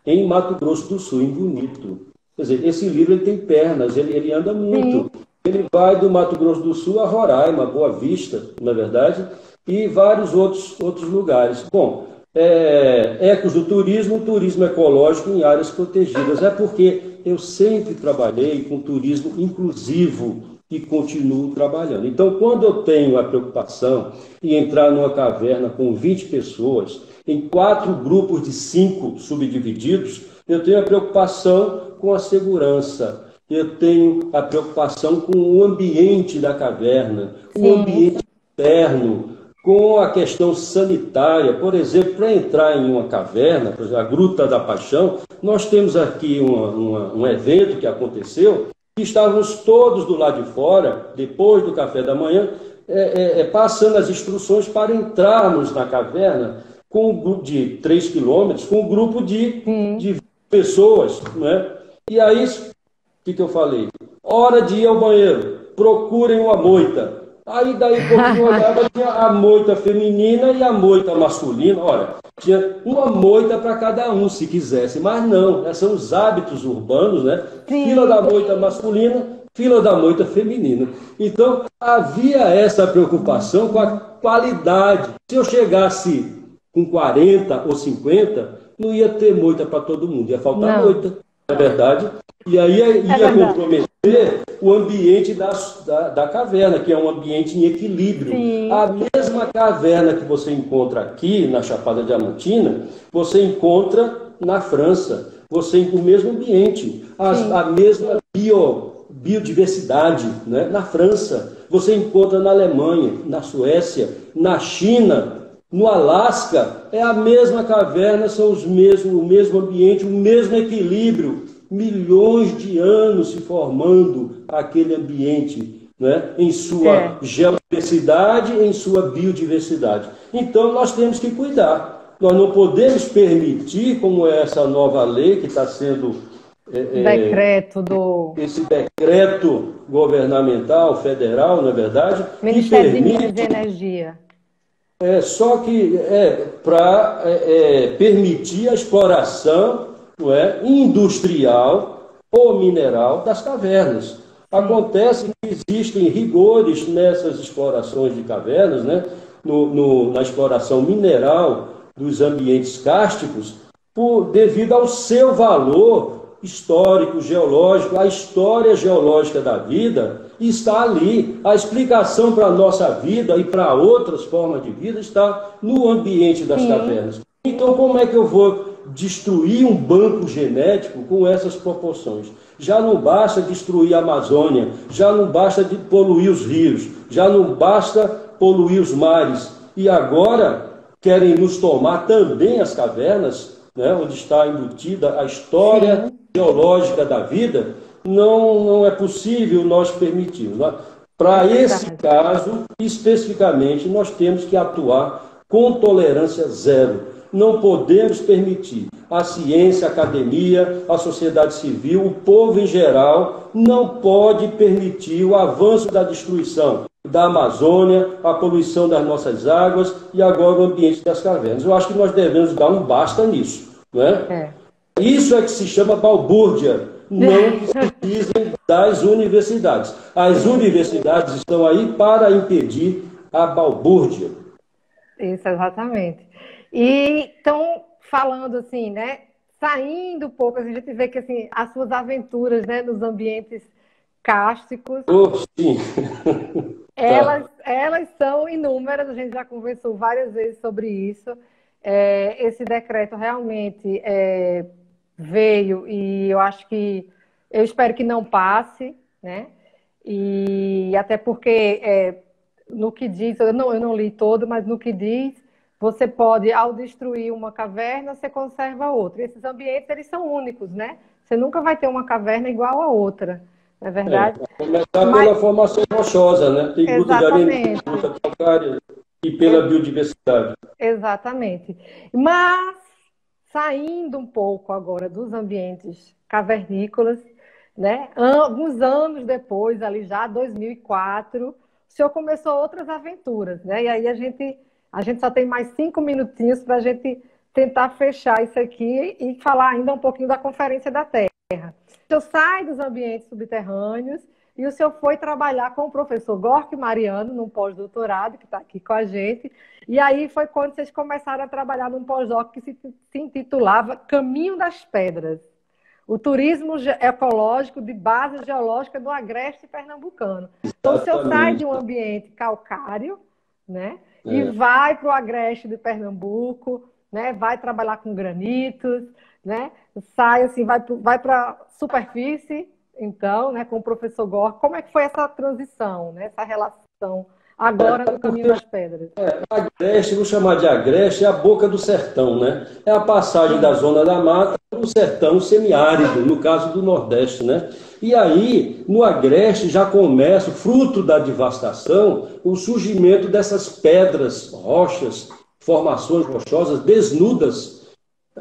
em Mato Grosso do Sul, em Bonito. Quer dizer, esse livro ele tem pernas, ele anda muito. Ele vai do Mato Grosso do Sul a Roraima, Boa Vista, na verdade, e vários outros lugares. Bom, ecos do turismo ecológico em áreas protegidas. É porque eu sempre trabalhei com turismo inclusivo, e continuo trabalhando. Então, quando eu tenho a preocupação em entrar numa caverna com 20 pessoas, em 4 grupos de 5 subdivididos, eu tenho a preocupação com a segurança, eu tenho a preocupação com o ambiente da caverna, o ambiente interno, com a questão sanitária. Por exemplo, para entrar em uma caverna, por exemplo, a Gruta da Paixão, nós temos aqui um evento que aconteceu, que estávamos todos do lado de fora, depois do café da manhã, passando as instruções para entrarmos na caverna com um grupo de 3 quilômetros, com um grupo de 20 pessoas. Né? E aí, o que eu falei? Hora de ir ao banheiro, procurem uma moita. Aí daí um pouquinho olhava, tinha a moita feminina e a moita masculina. Olha, tinha uma moita para cada um, se quisesse, mas não, são os hábitos urbanos, né? Fila da moita masculina, fila da moita feminina. Então, havia essa preocupação com a qualidade. Se eu chegasse com 40 ou 50, não ia ter moita para todo mundo, ia faltar moita, não é verdade? E aí ia comprometer o ambiente da caverna, que é um ambiente em equilíbrio. A mesma caverna que você encontra aqui na Chapada Diamantina, você encontra na França. O mesmo ambiente, a mesma biodiversidade, né? Na França. Você encontra na Alemanha, na Suécia, na China, no Alasca. É a mesma caverna, são o mesmo ambiente, o mesmo equilíbrio. Milhões de anos se formando aquele ambiente né, em sua geodiversidade, em sua biodiversidade. Então, nós temos que cuidar. Nós não podemos permitir, como é essa nova lei que está sendo... Esse decreto governamental, federal, na verdade... Ministério de Minas e Energia. Só que para permitir a exploração, não é, industrial ou mineral das cavernas. Acontece que existem rigores nessas explorações de cavernas, né, na exploração mineral dos ambientes cársticos, devido ao seu valor histórico, geológico, a história geológica da vida está ali. A explicação para a nossa vida e para outras formas de vida está no ambiente das cavernas. Então, como é que eu vou destruir um banco genético com essas proporções? Já não basta destruir a Amazônia, já não basta poluir os rios, já não basta poluir os mares. E agora querem nos tomar também as cavernas, né, onde está embutida a história geológica da vida. Não é possível nós permitirmos. Para esse caso, especificamente, nós temos que atuar com tolerância zero. Não podemos permitir. A ciência, a academia, a sociedade civil, o povo em geral, não pode permitir o avanço da destruição da Amazônia, a poluição das nossas águas e agora o ambiente das cavernas. Eu acho que nós devemos dar um basta nisso, não é? Isso é que se chama balbúrdia. Não precisem das universidades. As universidades estão aí para impedir a balbúrdia. Isso, exatamente. E então, falando assim, né, saindo um pouco, a gente vê que assim, as suas aventuras, né, nos ambientes cársticos, sim. elas são inúmeras, a gente já conversou várias vezes sobre isso. Esse decreto realmente veio e eu espero que não passe, né? E até porque no que diz, eu não li todo, mas no que diz, você pode, ao destruir uma caverna, você conserva outra. E esses ambientes, eles são únicos, né? Você nunca vai ter uma caverna igual a outra, não é verdade? Começar pela formação rochosa, né? Tem gruta de areia, gruta calcária e pela biodiversidade. Exatamente. Mas, saindo um pouco agora dos ambientes cavernícolas, né? Alguns anos depois, ali já 2004, o senhor começou outras aventuras, né? E aí a gente só tem mais 5 minutinhos para a gente tentar fechar isso aqui e falar ainda um pouquinho da Conferência da Terra. O senhor sai dos ambientes subterrâneos e o senhor foi trabalhar com o professor Gork Mariano, num pós-doutorado, que está aqui com a gente. E aí foi quando vocês começaram a trabalhar num pós-doc que se intitulava Caminho das Pedras. O turismo ecológico de base geológica do agreste pernambucano. Então, o senhor sai de um ambiente calcário, né? E vai para o agreste de Pernambuco, né? Vai trabalhar com granitos, né? Sai assim, vai para a superfície, então, né? Com o professor Gork. Como é que foi essa transição, né? Essa relação agora no Caminho das Pedras? Agreste, vou chamar de agreste, é a boca do sertão, né? É a passagem da zona da mata para o sertão semiárido, no caso do Nordeste, né? E aí, no agreste, já começa, fruto da devastação, o surgimento dessas pedras, rochas, formações rochosas desnudas,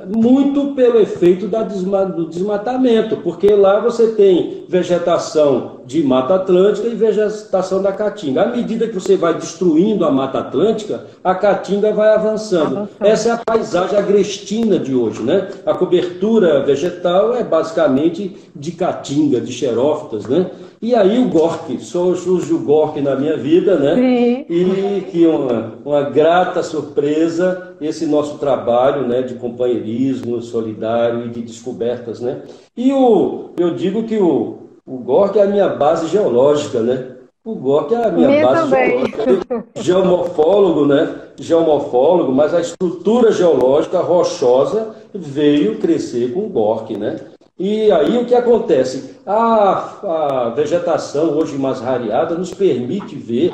muito pelo efeito do desmatamento, porque lá você tem vegetação de Mata Atlântica e vegetação da Caatinga. À medida que você vai destruindo a Mata Atlântica, a Caatinga vai avançando. Essa é a paisagem agrestina de hoje, né? A cobertura vegetal é basicamente de Caatinga, de xerófitas, né? E aí o Gork, surge o Gork na minha vida, né? Sim. E que uma grata surpresa esse nosso trabalho, né, de companheirismo solidário e de descobertas, né? E eu digo que o Gork é a minha base geológica, né? O Gork é a minha base geológica. Geomorfólogo, né? Geomorfólogo, mas a estrutura geológica rochosa veio crescer com o Gork, né? E aí o que acontece? A vegetação hoje mais rareada nos permite ver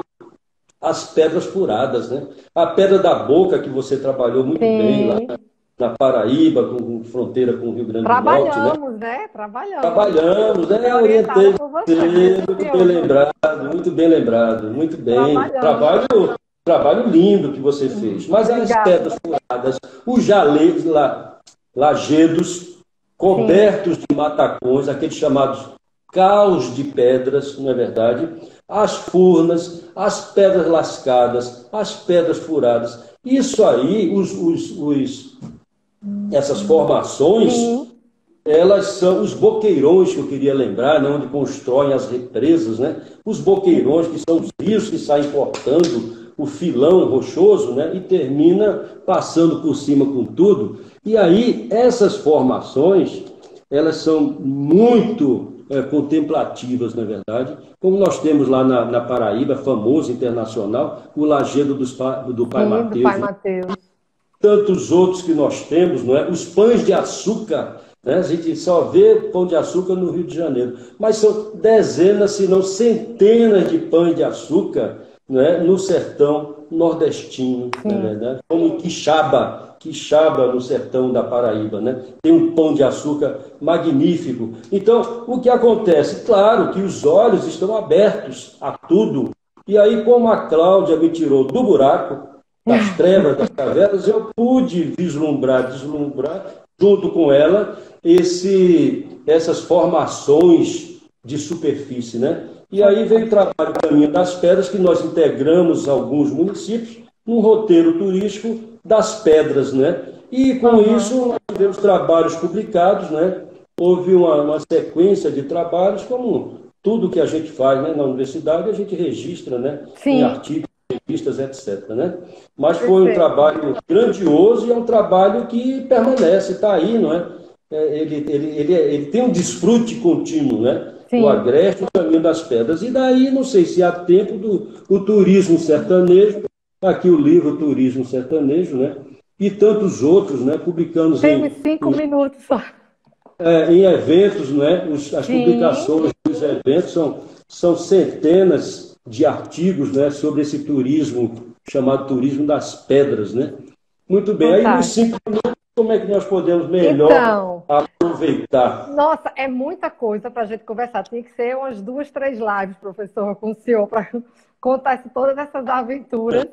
as pedras furadas, né? A Pedra da Boca, que você trabalhou muito bem lá na Paraíba, com fronteira com o Rio Grande do Norte, né? Trabalhamos, né? Trabalhamos. Trabalhamos, né? Orientei você, muito bem lembrado, muito bem. Trabalho lindo que você fez. Mas as pedras furadas, os lajedos cobertos de matacões, aqueles chamados caos de pedras, não é verdade? As furnas, as pedras lascadas, as pedras furadas. Isso aí, essas formações, elas são os boqueirões que eu queria lembrar, né, onde constroem as represas, né? Os boqueirões, que são os rios que saem cortando o filão rochoso, né, e termina passando por cima com tudo. E aí, essas formações, elas são muito contemplativas, na verdade, como nós temos lá na Paraíba, famoso, internacional, o Lajedo do Pai Mateus. Pai Mateus. Tantos outros que nós temos, não é? Os pães de açúcar, né? A gente só vê pão de açúcar no Rio de Janeiro, mas são dezenas, se não centenas de pães de açúcar, né, no sertão nordestino, não é verdade? Como Quixaba no sertão da Paraíba, né? Tem um pão de açúcar magnífico. Então, o que acontece? Claro que os olhos estão abertos a tudo. E aí, como a Cláudia me tirou do buraco, das trevas, das cavernas, eu pude deslumbrar, junto com ela, essas formações de superfície, né? E aí veio o trabalho Caminho das Pedras, que nós integramos alguns municípios num roteiro turístico das pedras, né? E com isso nós tivemos trabalhos publicados, né? Houve uma sequência de trabalhos, como tudo que a gente faz, né, na universidade, a gente registra, né? Em artigos, revistas, etc., né? Mas foi um trabalho grandioso e é um trabalho que permanece, está aí, não é? Ele tem um desfrute contínuo, né? O Agreste, o Caminho das Pedras. E daí, não sei se há tempo do turismo sertanejo, aqui o livro Turismo Sertanejo, né? E tantos outros, né? Publicamos Temos 5 minutos só. Em eventos, né? As publicações dos eventos são centenas de artigos, né? Sobre esse turismo, chamado Turismo das Pedras, né? Muito bem, aí nos 5 minutos, como é que nós podemos melhor aproveitar? Nossa, é muita coisa para a gente conversar. Tinha que ser umas 2, 3 lives, professor, com o senhor, para contar todas essas aventuras.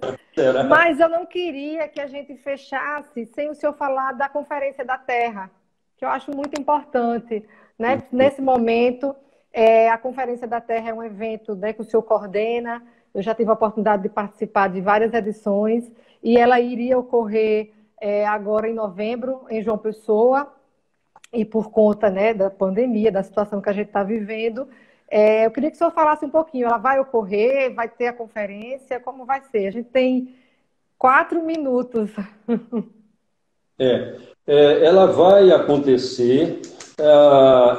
Mas eu não queria que a gente fechasse sem o senhor falar da Conferência da Terra, que eu acho muito importante, né? Nesse momento, a Conferência da Terra é um evento, né, que o senhor coordena. Eu já tive a oportunidade de participar de várias edições e ela iria ocorrer agora em novembro, em João Pessoa, e por conta, né, da pandemia, da situação que a gente está vivendo, eu queria que o senhor falasse um pouquinho. Ela vai ocorrer? Vai ter a conferência? Como vai ser? A gente tem 4 minutos. Ela vai acontecer.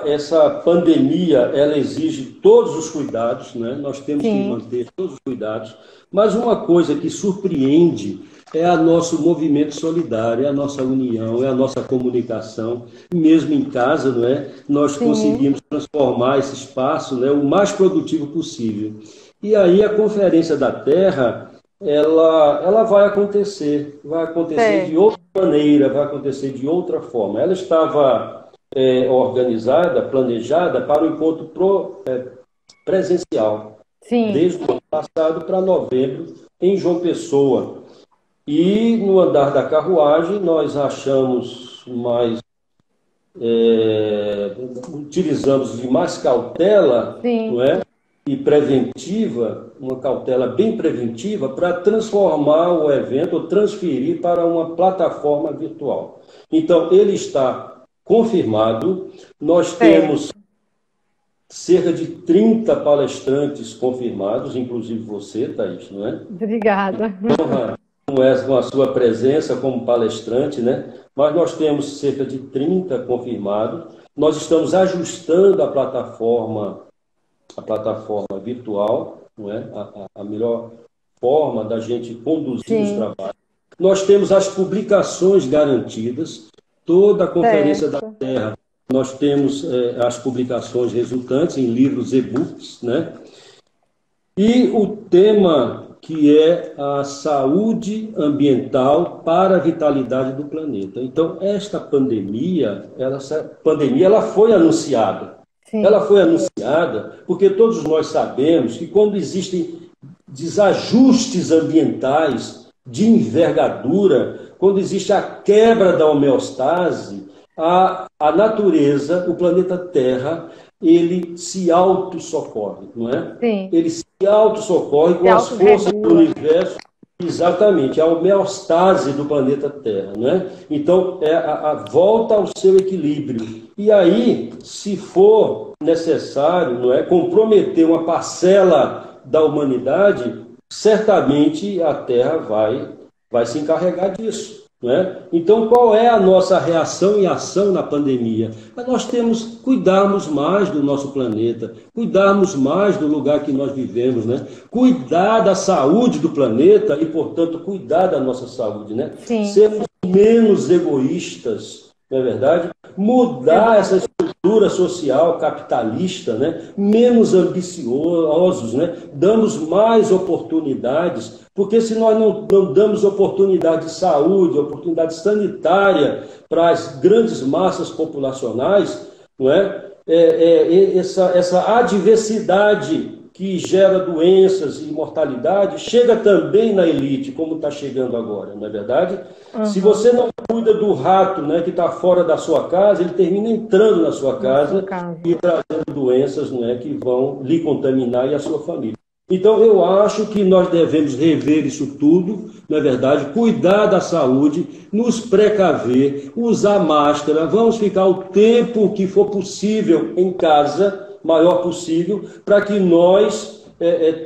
Essa pandemia, ela exige todos os cuidados, né? Nós temos que manter todos os cuidados. Mas uma coisa que surpreende é o nosso movimento solidário, é a nossa união, é a nossa comunicação. Mesmo em casa, não é? Nós conseguimos transformar esse espaço, né, o mais produtivo possível. E aí a Conferência da Terra, ela vai acontecer de outra maneira, vai acontecer de outra forma. Ela estava organizada, planejada para o encontro presencial, desde o ano passado para novembro, em João Pessoa. E no andar da carruagem nós achamos utilizamos de mais cautela, não é? E preventiva, uma cautela bem preventiva, para transformar o evento, ou transferir para uma plataforma virtual. Então, ele está confirmado. Nós temos cerca de 30 palestrantes confirmados, inclusive você, Thaís, não é? Obrigada. Com a sua presença como palestrante, né? Mas nós temos cerca de 30 confirmados. Nós estamos ajustando a plataforma virtual, não é? A melhor forma da gente conduzir os trabalhos. Nós temos as publicações garantidas, toda a Conferência da Terra. Nós temos as publicações resultantes em livros e-books, né? E o tema que é a saúde ambiental para a vitalidade do planeta. Então, esta pandemia ela foi anunciada. Sim. Ela foi anunciada porque todos nós sabemos que quando existem desajustes ambientais de envergadura, quando existe a quebra da homeostase, a natureza, o planeta Terra, ele se autossocorre, não é? Sim. Ele se autossocorre com as forças do universo. Exatamente, a homeostase do planeta Terra, né? Então, é a volta ao seu equilíbrio. E aí, se for necessário, não é, comprometer uma parcela da humanidade, certamente a Terra vai se encarregar disso. Né? Então, qual é a nossa reação e ação na pandemia? Nós temos que cuidarmos mais do nosso planeta, cuidarmos mais do lugar que nós vivemos, né? Cuidar da saúde do planeta e, portanto, cuidar da nossa saúde. Né? Sermos menos egoístas, não é verdade? Mudar essa estrutura social capitalista, né? Menos ambiciosos, né? Damos mais oportunidades, porque se nós não damos oportunidade de saúde, oportunidade sanitária para as grandes massas populacionais, não é? Essa adversidade que gera doenças e mortalidade chega também na elite, como está chegando agora, não é verdade? Uhum. Se você não cuida do rato, né, que está fora da sua casa, ele termina entrando na sua casa e trazendo doenças, não é, que vão lhe contaminar e a sua família. Então, eu acho que nós devemos rever isso tudo, não é verdade? Cuidar da saúde, nos precaver, usar máscara, vamos ficar o tempo que for possível em casa, maior possível, para que nós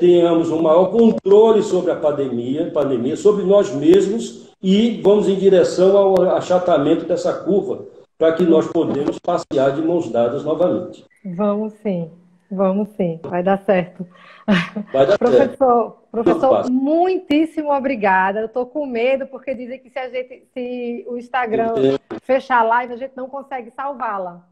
tenhamos um maior controle sobre a pandemia, sobre nós mesmos, e vamos em direção ao achatamento dessa curva, para que nós podemos passear de mãos dadas novamente. Vamos sim, vai dar certo. Vai dar Professor, muitíssimo obrigada. Eu estou com medo, porque dizem que se o Instagram fechar a live, a gente não consegue salvá-la.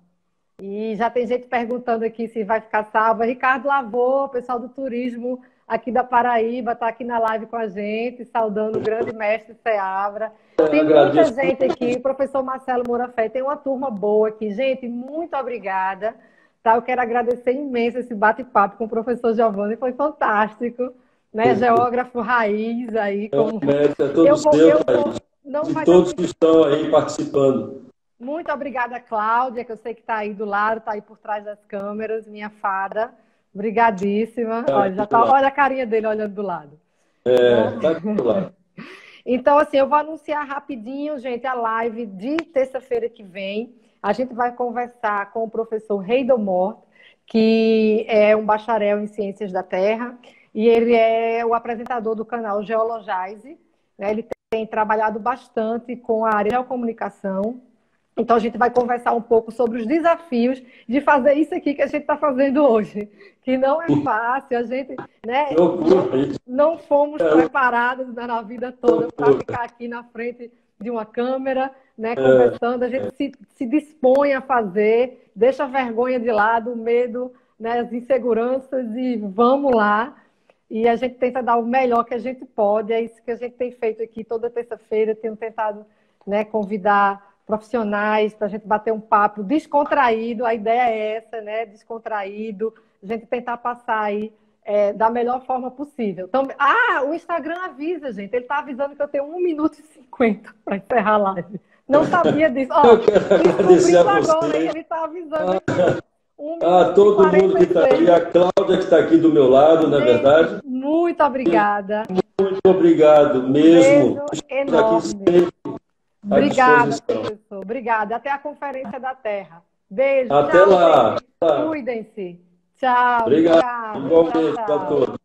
E já tem gente perguntando aqui se vai ficar salva. Ricardo Lavô, pessoal do turismo aqui da Paraíba, está aqui na live com a gente, saudando o grande mestre Seabra. Tem muita gente aqui, o professor Marcelo Moura Fé, tem uma turma boa aqui. Gente, muito obrigada. Tá, eu quero agradecer imenso esse bate-papo com o professor Giovanni, foi fantástico. Né? Geógrafo raiz aí. Como... todos que estão aí participando. Muito obrigada, Cláudia, que eu sei que está aí do lado, está aí por trás das câmeras, minha fada. Obrigadíssima. Olha a carinha dele olhando do lado. Tá do lado. Então, assim, eu vou anunciar rapidinho, gente, a live de terça-feira que vem. A gente vai conversar com o professor Heidel Mort, que é um bacharel em Ciências da Terra, e ele é o apresentador do canal Geologize. Né? Ele tem trabalhado bastante com a área de geocomunicação. Então, a gente vai conversar um pouco sobre os desafios de fazer isso aqui que a gente está fazendo hoje, que não é fácil, a gente não fomos preparados na vida toda para ficar aqui na frente de uma câmera, né, conversando, a gente se dispõe a fazer, deixa a vergonha de lado, o medo, né, as inseguranças e vamos lá. E a gente tenta dar o melhor que a gente pode, é isso que a gente tem feito aqui toda terça-feira, tenho tentado, né, convidar profissionais para a gente bater um papo descontraído, a ideia é essa, né, descontraído, a gente tentar passar aí da melhor forma possível. Então, o Instagram avisa, gente, ele está avisando que eu tenho 1 minuto e 50 para encerrar a live. Não sabia disso. Descobri isso agora, ele está avisando aqui. Todo mundo que está aqui, a Cláudia que está aqui do meu lado, não é verdade? Muito obrigada. Muito obrigado mesmo. Beijo enorme. Obrigada, professor. Obrigada. Até a Conferência da Terra. Beijo. Até lá. Cuidem-se. Tchau. Obrigado. Igualmente para todos.